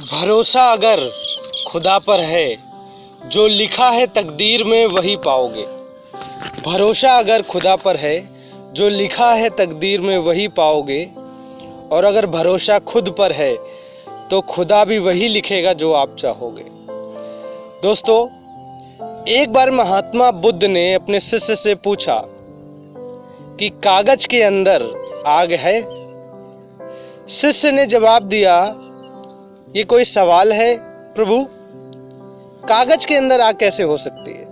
भरोसा अगर खुदा पर है, जो लिखा है तकदीर में वही पाओगे। भरोसा अगर खुदा पर है, जो लिखा है तकदीर में वही पाओगे। और अगर भरोसा खुद पर है तो खुदा भी वही लिखेगा जो आप चाहोगे। दोस्तों, एक बार महात्मा बुद्ध ने अपने शिष्य से पूछा कि कागज के अंदर आग है। शिष्य ने जवाब दिया, ये कोई सवाल है प्रभु? कागज के अंदर आग कैसे हो सकती है?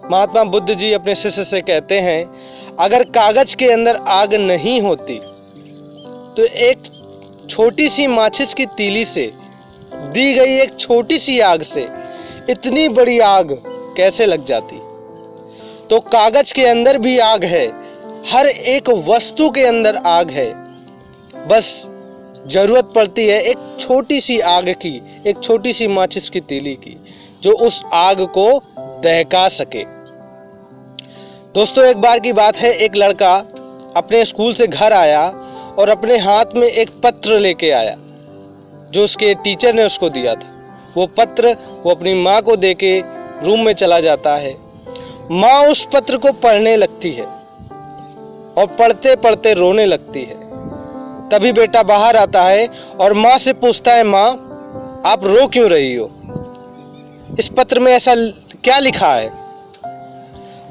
महात्मा बुद्ध जी अपने शिष्य से कहते हैं, अगर कागज के अंदर आग नहीं होती तो एक छोटी सी माचिस की तीली से दी गई एक छोटी सी आग से इतनी बड़ी आग कैसे लग जाती? तो कागज के अंदर भी आग है, हर एक वस्तु के अंदर आग है। बस जरूरत पड़ती है एक छोटी सी आग की, एक छोटी सी माचिस की तीली की, जो उस आग को दहका सके। दोस्तों, एक बार की बात है, एक लड़का अपने स्कूल से घर आया और अपने हाथ में एक पत्र लेके आया जो उसके टीचर ने उसको दिया था। वो पत्र वो अपनी माँ को देके रूम में चला जाता है। माँ उस पत्र को पढ़ने लगती है और पढ़ते पढ़ते रोने लगती है। तभी बेटा बाहर आता है और माँ से पूछता है, माँ आप रो क्यों रही हो? इस पत्र में ऐसा क्या लिखा है?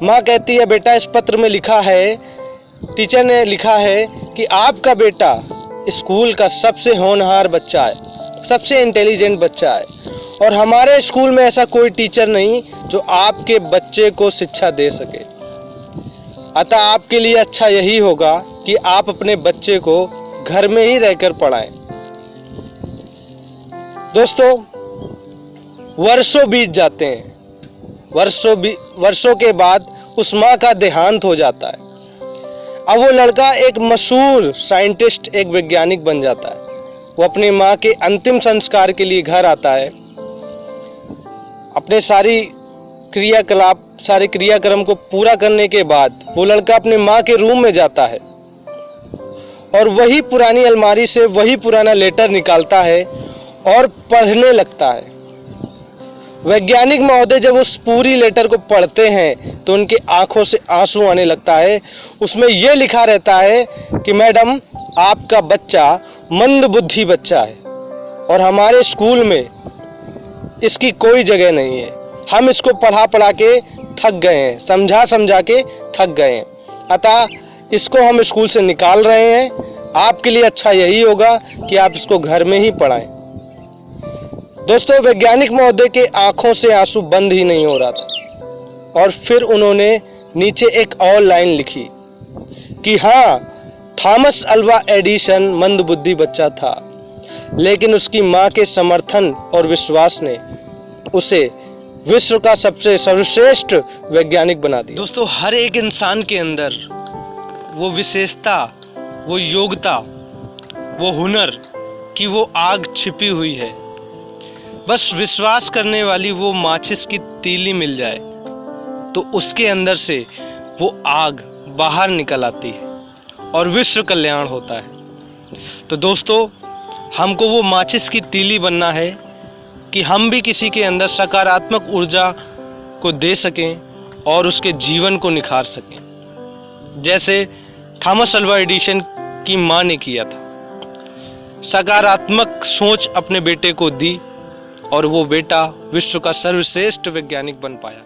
माँ कहती है, बेटा इस पत्र में लिखा है, टीचर ने लिखा है कि आपका बेटा स्कूल का सबसे होनहार बच्चा है, सबसे इंटेलिजेंट बच्चा है और हमारे स्कूल में ऐसा कोई टीचर नहीं जो आपके बच्चे को शिक्षा दे सके। अतः आपके लिए अच्छा यही होगा कि आप अपने बच्चे को घर में ही रहकर पढ़ाएं। दोस्तों, वर्षों बीत जाते हैं। वर्षों के बाद उस माँ का देहांत हो जाता है। अब वो लड़का एक मशहूर साइंटिस्ट, एक वैज्ञानिक बन जाता है। वो अपनी माँ के अंतिम संस्कार के लिए घर आता है। अपने सारे क्रियाक्रम को पूरा करने के बाद वो लड़का अपने माँ के रूम में जाता है और वही पुरानी अलमारी से वही पुराना लेटर निकालता है और पढ़ने लगता है। वैज्ञानिक महोदय जब उस पूरी लेटर को पढ़ते हैं तो उनके आंखों से आंसू आने लगता है। उसमें यह लिखा रहता है कि मैडम, आपका बच्चा मंदबुद्धि बच्चा है और हमारे स्कूल में इसकी कोई जगह नहीं है। हम इसको पढ़ा के थक गए हैं, समझा के थक गए हैं। अतः इसको हम स्कूल से निकाल रहे हैं। आपके लिए अच्छा यही होगा कि आप इसको घर में ही पढ़ाएं। दोस्तों, वैज्ञानिक महोदय के आंखों से आंसू बंद ही नहीं हो रहा था और फिर उन्होंने नीचे एक और लाइन लिखी कि हाँ, थॉमस अल्वा एडिसन मंदबुद्धि बच्चा था, लेकिन उसकी माँ के समर्थन और विश्वास ने उसे विश्व का सबसे सर्वश्रेष्ठ वैज्ञानिक बना दिया। दोस्तों, हर एक इंसान के अंदर वो विशेषता, वो योग्यता, वो हुनर की वो आग छिपी हुई है। बस विश्वास करने वाली वो माचिस की तीली मिल जाए तो उसके अंदर से वो आग बाहर निकल आती है और विश्व कल्याण होता है। तो दोस्तों, हमको वो माचिस की तीली बनना है कि हम भी किसी के अंदर सकारात्मक ऊर्जा को दे सकें और उसके जीवन को निखार सकें, जैसे थॉमस अल्वा एडिसन की माँ ने किया था। सकारात्मक सोच अपने बेटे को दी और वो बेटा विश्व का सर्वश्रेष्ठ वैज्ञानिक बन पाया।